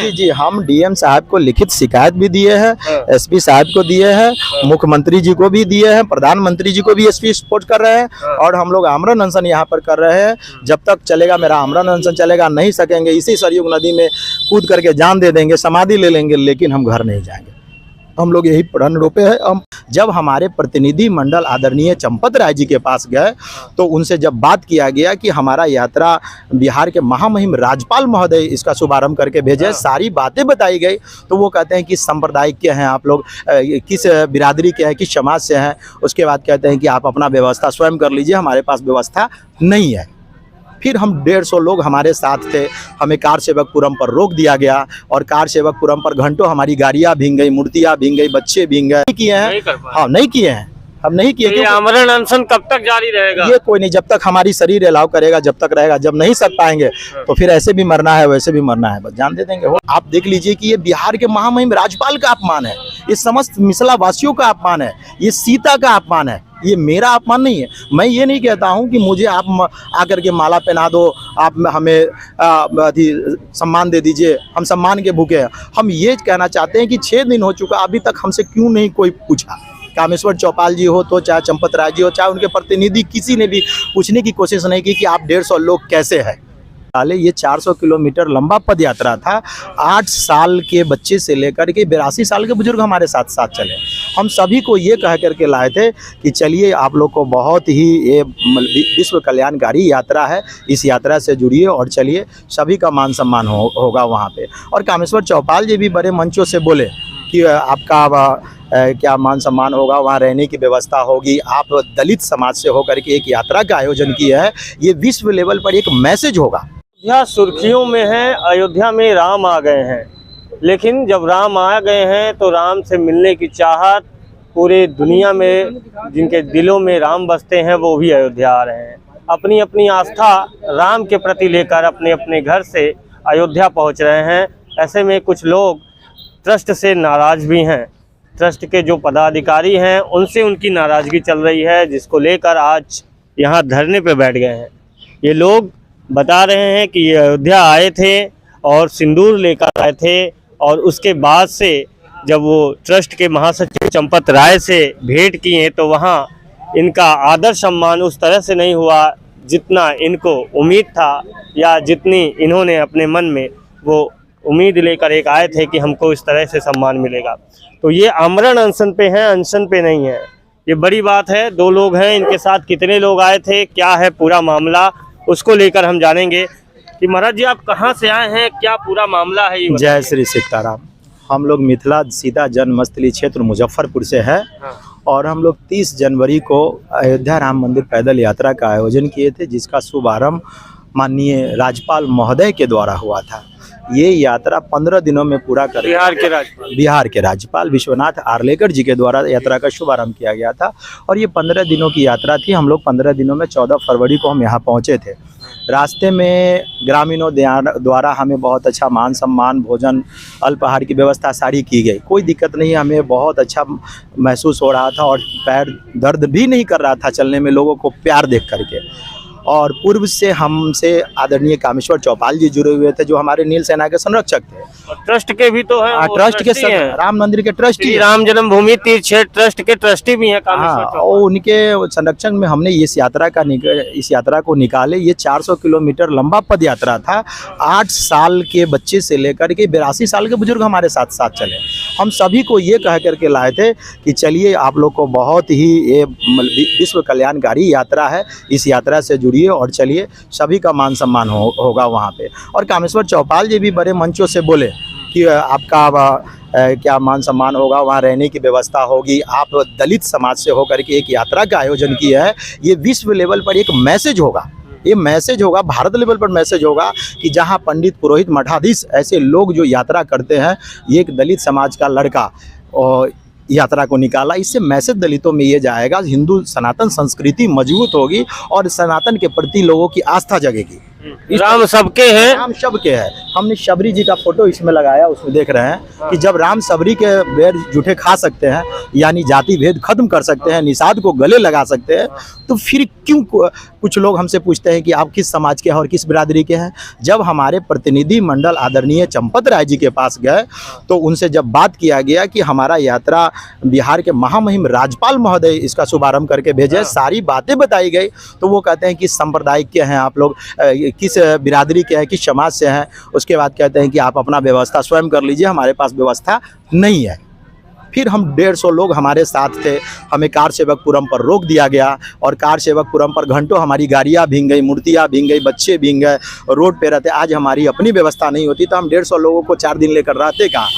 जी जी, हम डीएम साहब को लिखित शिकायत भी दिए हैं, एसपी साहब को दिए हैं, मुख्यमंत्री जी को भी दिए हैं, प्रधानमंत्री जी को भी एसपी सपोर्ट कर रहे हैं और हम लोग आमरण अनशन यहाँ पर कर रहे हैं। जब तक चलेगा मेरा आमरण अनशन चलेगा, नहीं सकेंगे इसी सरयुग नदी में कूद करके जान दे देंगे, समाधि ले लेंगे, लेकिन हम घर नहीं जाएंगे। हम लोग यही प्रण रोपे हैं। हम जब हमारे प्रतिनिधि मंडल आदरणीय चंपत राय जी के पास गए तो उनसे जब बात किया गया कि हमारा यात्रा बिहार के महामहिम राज्यपाल महोदय इसका शुभारंभ करके भेजे, सारी बातें बताई गई, तो वो कहते हैं कि सांप्रदायिक के हैं आप लोग, किस बिरादरी के हैं, किस समाज से हैं। उसके बाद कहते हैं कि आप अपना व्यवस्था स्वयं कर लीजिए, हमारे पास व्यवस्था नहीं है। फिर हम 150 लोग हमारे साथ थे, हमें कार सेवकपुरम पर रोक दिया गया और कार सेवकपुरम पर घंटों हमारी गाड़ियां भींग गई, मूर्तियां भींग गई, बच्चे भींग गए। नहीं किए हैं, हाँ नहीं किए हैं, हम नहीं किए। ये आमरण अनशन कब तक जारी रहेगा? ये कोई नहीं, जब तक हमारी शरीर अलाव करेगा जब तक रहेगा। जब नहीं सक पाएंगे तो फिर ऐसे भी मरना है, वैसे भी मरना है, बस जान दे देंगे। आप देख लीजिए कि ये बिहार के महामहिम राज्यपाल का अपमान है, ये समस्त मिथिला वासियों का अपमान है, ये सीता का अपमान है, ये मेरा अपमान नहीं है। मैं ये नहीं कहता हूँ कि मुझे आप आकर के माला पहना दो, आप हमें सम्मान दे दीजिए, हम सम्मान के भूखे हैं। हम ये कहना चाहते हैं कि 6 दिन हो चुका, अभी तक हमसे क्यों नहीं कोई पूछा। कामेश्वर चौपाल जी हो तो चाहे चंपत राय जी हो, चाहे उनके प्रतिनिधि, किसी ने भी पूछने की कोशिश नहीं की कि आप 150 लोग कैसे हैं। ये 400 किलोमीटर लंबा पद यात्रा था। 8 साल के बच्चे से लेकर के 82 साल के बुजुर्ग हमारे साथ साथ चले। हम सभी को ये कह करके लाए थे कि चलिए आप लोग को बहुत ही ये विश्व कल्याणकारी यात्रा है, इस यात्रा से जुड़िए और चलिए, सभी का मान सम्मान होगा वहाँ पे। और कामेश्वर चौपाल जी भी बड़े मंचों से बोले कि आपका क्या मान सम्मान होगा, वहाँ रहने की व्यवस्था होगी। आप दलित समाज से होकर के एक यात्रा का आयोजन किया है, ये विश्व लेवल पर एक मैसेज होगा। अयोध्या सुर्खियों में है, अयोध्या में राम आ गए हैं, लेकिन जब राम आ गए हैं तो राम से मिलने की चाहत पूरे दुनिया में, जिनके दिलों में राम बसते हैं वो भी अयोध्या आ रहे हैं। अपनी अपनी आस्था राम के प्रति लेकर अपने अपने घर से अयोध्या पहुंच रहे हैं। ऐसे में कुछ लोग ट्रस्ट से नाराज़ भी हैं, ट्रस्ट के जो पदाधिकारी हैं उनसे उनकी नाराज़गी चल रही है, जिसको लेकर आज यहाँ धरने पे बैठ गए हैं। ये लोग बता रहे हैं कि ये अयोध्या आए थे और सिंदूर लेकर आए थे और उसके बाद से जब वो ट्रस्ट के महासचिव चंपत राय से भेंट किए तो वहाँ इनका आदर सम्मान उस तरह से नहीं हुआ जितना इनको उम्मीद था, या जितनी इन्होंने अपने मन में वो उम्मीद लेकर एक आए थे कि हमको इस तरह से सम्मान मिलेगा। तो ये आमरण अनशन पे हैं, अनशन पे नहीं है। ये बड़ी बात है। 2 लोग हैं, इनके साथ कितने लोग आए थे, क्या है पूरा मामला, उसको लेकर हम जानेंगे। कि महाराज जी आप कहाँ से आए हैं, क्या पूरा मामला है? जय श्री सीताराम। हम लोग मिथिला सीता जन्मस्थली क्षेत्र मुजफ्फरपुर से है और हम लोग 30 जनवरी को अयोध्या राम मंदिर पैदल यात्रा का आयोजन किए थे, जिसका शुभारंभ माननीय राज्यपाल महोदय के द्वारा हुआ था। ये यात्रा 15 दिनों में पूरा कर बिहार के राज्यपाल विश्वनाथ आर्लेकर जी के द्वारा यात्रा का शुभारंभ किया गया था और ये 15 दिनों की यात्रा थी। हम लोग 15 दिनों में 14 फरवरी को हम यहाँ पहुँचे थे। रास्ते में ग्रामीणों द्वारा हमें बहुत अच्छा मान सम्मान, भोजन, अल्पाहार की व्यवस्था सारी की गई। कोई दिक्कत नहीं, हमें बहुत अच्छा महसूस हो रहा था और पैर दर्द भी नहीं कर रहा था चलने में, लोगों को प्यार देख करके। और पूर्व से हमसे आदरणीय कामेश्वर चौपाल जी जुड़े हुए थे, जो हमारे नील सेना के संरक्षक थे। और ट्रस्ट के भी तो हैं, ट्रस्ट के राम मंदिर के ट्रस्टी, राम जन्मभूमि तीर्थ क्षेत्र ट्रस्ट के ट्रस्टी भी हैं कामेश्वर चौपाल। और उनके संरक्षण में हमने इस यात्रा को निकाले। ये 400 किलोमीटर लंबा पद यात्रा था। 8 साल के बच्चे से लेकर के 82 साल के बुजुर्ग हमारे साथ साथ चले। हम सभी को ये कह करके लाए थे कि चलिए आप लोग को बहुत ही ये विश्व कल्याणकारी यात्रा है, इस यात्रा से जुड़िए और चलिए, सभी का मान सम्मान होगा वहाँ पे। और कामेश्वर चौपाल जी भी बड़े मंचों से बोले कि आपका क्या मान सम्मान होगा, वहाँ रहने की व्यवस्था होगी। आप दलित समाज से होकर के एक यात्रा का आयोजन किया है, ये विश्व लेवल पर एक मैसेज होगा। ये मैसेज होगा, भारत लेवल पर मैसेज होगा कि जहाँ पंडित, पुरोहित, मठाधीश ऐसे लोग जो यात्रा करते हैं, ये एक दलित समाज का लड़का और यात्रा को निकाला। इससे मैसेज दलितों में ये जाएगा, हिंदू सनातन संस्कृति मजबूत होगी और सनातन के प्रति लोगों की आस्था जगेगी। राम सबके हैं, राम सबके है। हमने शबरी जी का फोटो इसमें लगाया, उसमें देख रहे हैं कि जब राम सबरी के भेद झूठे खा सकते हैं, यानी जाति भेद खत्म कर सकते हैं, निषाद को गले लगा सकते हैं, तो फिर क्यों कुछ लोग हमसे पूछते हैं कि आप किस समाज के हैं और किस बिरादरी के हैं। जब हमारे प्रतिनिधि मंडल आदरणीय चंपत राय जी के पास गए तो उनसे जब बात किया गया कि हमारा यात्रा बिहार के महामहिम राज्यपाल महोदय इसका शुभारंभ करके भेजे, सारी बातें बताई गई, तो वो कहते हैं कि सांप्रदायिक के हैं आप लोग, किस बिरादरी के हैं, किस समाज से हैं। उसके बाद कहते हैं कि आप अपना व्यवस्था स्वयं कर लीजिए, हमारे पास व्यवस्था नहीं है। फिर हम 150 लोग हमारे साथ थे, हमें कार सेवकपुरम पर रोक दिया गया और कार सेवकपुरम पर घंटों हमारी गाड़ियाँ भींग गई, मूर्तियाँ भींग गई, बच्चे भींग गए, रोड पे रहते। आज हमारी अपनी व्यवस्था नहीं होती तो हम 150 लोगों को 4 दिन लेकर रहते कहाँ।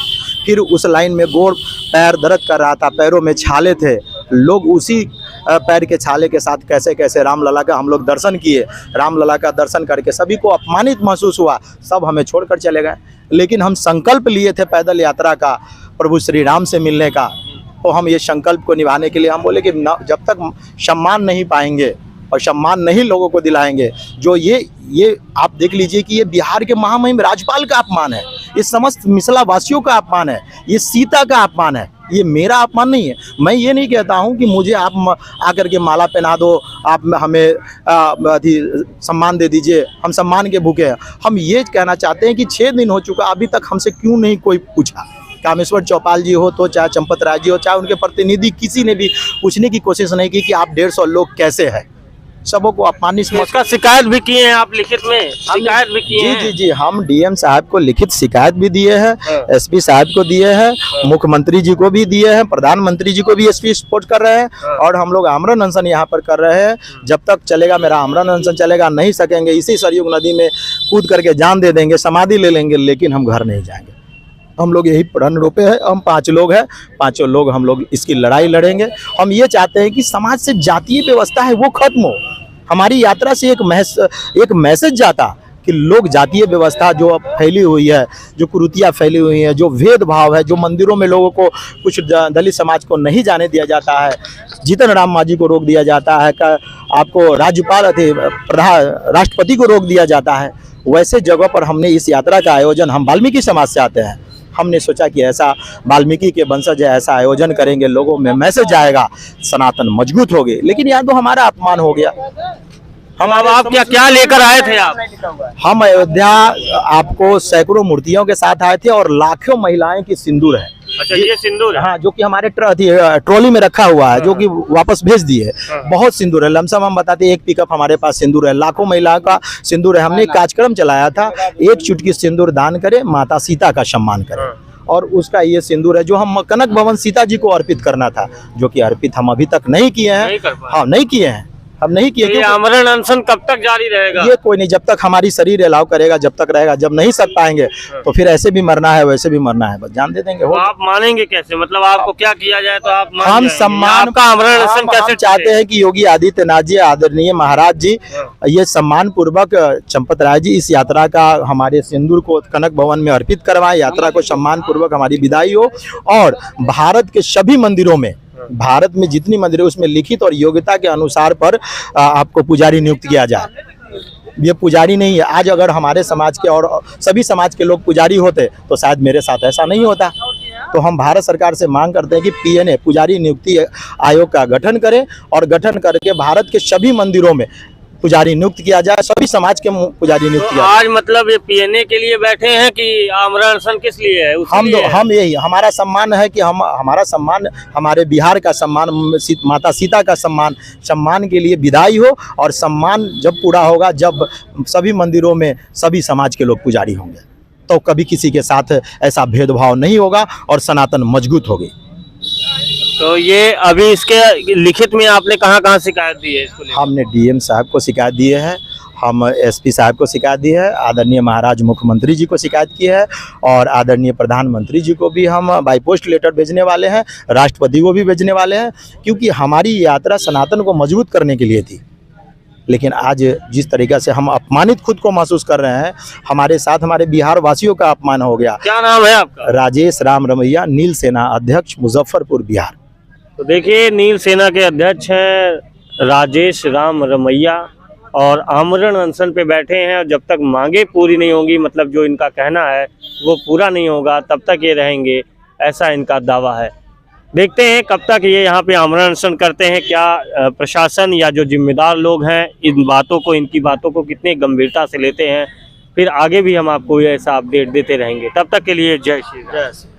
फिर उस लाइन में गोड़ पैर दर्द कर रहा था, पैरों में छाले थे, लोग उसी पैर के छाले के साथ कैसे कैसे रामलला का हम लोग दर्शन किए। रामलला का दर्शन करके सभी को अपमानित महसूस हुआ, सब हमें छोड़कर चले गए। लेकिन हम संकल्प लिए थे पैदल यात्रा का, प्रभु श्री राम से मिलने का, तो हम ये संकल्प को निभाने के लिए हम बोले कि जब तक सम्मान नहीं पाएंगे और सम्मान नहीं लोगों को दिलाएंगे, जो ये आप देख लीजिए कि ये बिहार के महामहिम राज्यपाल का अपमान है, ये समस्त मिथिला वासियों का अपमान है, ये सीता का अपमान है, ये मेरा अपमान नहीं है। मैं ये नहीं कहता हूँ कि मुझे आप आकर के माला पहना दो, आप हमें सम्मान दे दीजिए, हम सम्मान के भूखे हैं। हम ये कहना चाहते हैं कि 6 दिन हो चुका, अभी तक हमसे क्यों नहीं कोई पूछा। कामेश्वर चौपाल जी हो तो चाहे चंपत राय जी हो, चाहे उनके प्रतिनिधि, किसी ने भी पूछने की कोशिश नहीं की कि आप 150 लोग कैसे हैं। सबों को अपमानित इसका शिकायत भी किए हैं आप लिखित में? शिकायत भी किए हैं? जी, हम डीएम साहब को लिखित शिकायत भी दिए हैं, एसपी साहब को दिए हैं, मुख्यमंत्री जी को भी दिए हैं, प्रधानमंत्री जी को भी एसपी सपोर्ट कर रहे हैं और हम लोग आमरण अनशन यहाँ पर कर रहे हैं। जब तक चलेगा मेरा आमरण अनशन चलेगा, नहीं सकेंगे इसी सरयुग नदी में कूद करके जान दे देंगे, समाधि ले लेंगे, लेकिन हम घर नहीं जाएंगे। हम लोग यही प्रण रोपे हैं। हम 5 लोग हैं, 5 लोग हम लोग इसकी लड़ाई लड़ेंगे। हम ये चाहते हैं कि समाज से जातीय व्यवस्था है वो खत्म हो। हमारी यात्रा से एक मैसेज जाता कि लोग जातीय व्यवस्था जो अब फैली हुई है, जो कुरीतियाँ फैली हुई हैं, जो भेदभाव है, जो मंदिरों में लोगों को कुछ दलित समाज को नहीं जाने दिया जाता है, जीतन राम मांझी को रोक दिया जाता है, आपको राज्यपाल राष्ट्रपति को रोक दिया जाता है, वैसे जगह पर हमने इस यात्रा का आयोजन, हम वाल्मीकि समाज से आते हैं, हमने सोचा कि ऐसा वाल्मीकि के वंशज ऐसा आयोजन करेंगे, लोगों में मैसेज आएगा, सनातन मजबूत होगी। लेकिन यहाँ तो हमारा अपमान हो गया। हम अब आप क्या लेकर आए थे आप? हम अयोध्या आपको सैकड़ों मूर्तियों के साथ आए थे और लाखों महिलाएं की सिंदूर है। अच्छा, ये सिंदूर है? हाँ, जो कि हमारे ट्रॉली में रखा हुआ है, जो कि वापस भेज दिए। बहुत सिंदूर है, लमसम हम बताते हैं 1 पिकअप हमारे पास सिंदूर है, लाखों महिलाओं का सिंदूर है। हमने एक कार्यक्रम चलाया था, 1 चुटकी सिंदूर दान करे, माता सीता का सम्मान करे, और उसका ये सिंदूर है जो हम कनक भवन सीता जी को अर्पित करना था, जो कि अर्पित हम अभी तक नहीं किए हैं। हाँ, नहीं किए हैं, हम नहीं किए। ये आमरण अनशन कब तक जारी रहेगा? ये कोई नहीं, जब तक हमारी शरीर अलाउ करेगा जब तक रहेगा। जब नहीं सक पाएंगे तो फिर ऐसे भी मरना है, वैसे भी मरना है, बस जान दे देंगे। तो आप मानेंगे कैसे? मतलब आपको क्या किया जाए तो आप मान हम जाएंगे? सम्मान आपका आमरण अनशन कैसे चाहते हैं कि योगी आदित्यनाथ जी, आदरणीय महाराज जी, ये सम्मान पूर्वक चंपत राय जी इस यात्रा का हमारे सिंदूर को कनक भवन में अर्पित करवाएं, यात्रा को सम्मान पूर्वक हमारी विदाई हो, और भारत के सभी मंदिरों में, भारत में जितनी मंदिर है उसमें लिखित और योग्यता के अनुसार पर आपको पुजारी नियुक्त किया जाए। ये पुजारी नहीं है। आज अगर हमारे समाज के और सभी समाज के लोग पुजारी होते तो शायद मेरे साथ ऐसा नहीं होता। तो हम भारत सरकार से मांग करते हैं कि पीएनए पुजारी नियुक्ति आयोग का गठन करें और गठन करके भारत के सभी मंदिरों में पुजारी नियुक्त किया जाए, सभी समाज के पुजारी नियुक्त किया जाए। आज मतलब ये पीएनए के लिए बैठे हैं कि आमरण अनशन किस लिए है? हम यही, हमारा सम्मान है कि हमारा सम्मान, हमारे बिहार का सम्मान, माता सीता का सम्मान के लिए विदाई हो, और सम्मान जब पूरा होगा, जब सभी मंदिरों में सभी समाज के लोग पुजारी होंगे, तो कभी किसी के साथ ऐसा भेदभाव नहीं होगा और सनातन मजबूत होगी। तो ये अभी इसके लिखित में आपने कहाँ शिकायत दी है इसको? हमने डीएम साहब को शिकायत दिए हैं, हम एसपी साहब को शिकायत दी है, आदरणीय महाराज मुख्यमंत्री जी को शिकायत की है, और आदरणीय प्रधानमंत्री जी को भी हम बाई पोस्ट लेटर भेजने वाले हैं, राष्ट्रपति को भी भेजने वाले हैं, क्योंकि हमारी यात्रा सनातन को मजबूत करने के लिए थी। लेकिन आज जिस तरीक़े से हम अपमानित खुद को महसूस कर रहे हैं, हमारे साथ हमारे बिहार वासियों का अपमान हो गया। क्या नाम है आपका? राजेश राम रमैया, नील सेना अध्यक्ष, मुजफ्फरपुर, बिहार। तो देखिए, नील सेना के अध्यक्ष हैं राजेश राम रमैया और आमरण अनशन पे बैठे हैं। और जब तक मांगे पूरी नहीं होंगी, मतलब जो इनका कहना है वो पूरा नहीं होगा, तब तक ये रहेंगे, ऐसा इनका दावा है। देखते हैं कब तक ये यहाँ पे आमरण अनशन करते हैं, क्या प्रशासन या जो जिम्मेदार लोग हैं इन बातों को, इनकी बातों को कितनी गंभीरता से लेते हैं। फिर आगे भी हम आपको ऐसा अपडेट देते रहेंगे। तब तक के लिए जय श्री राम।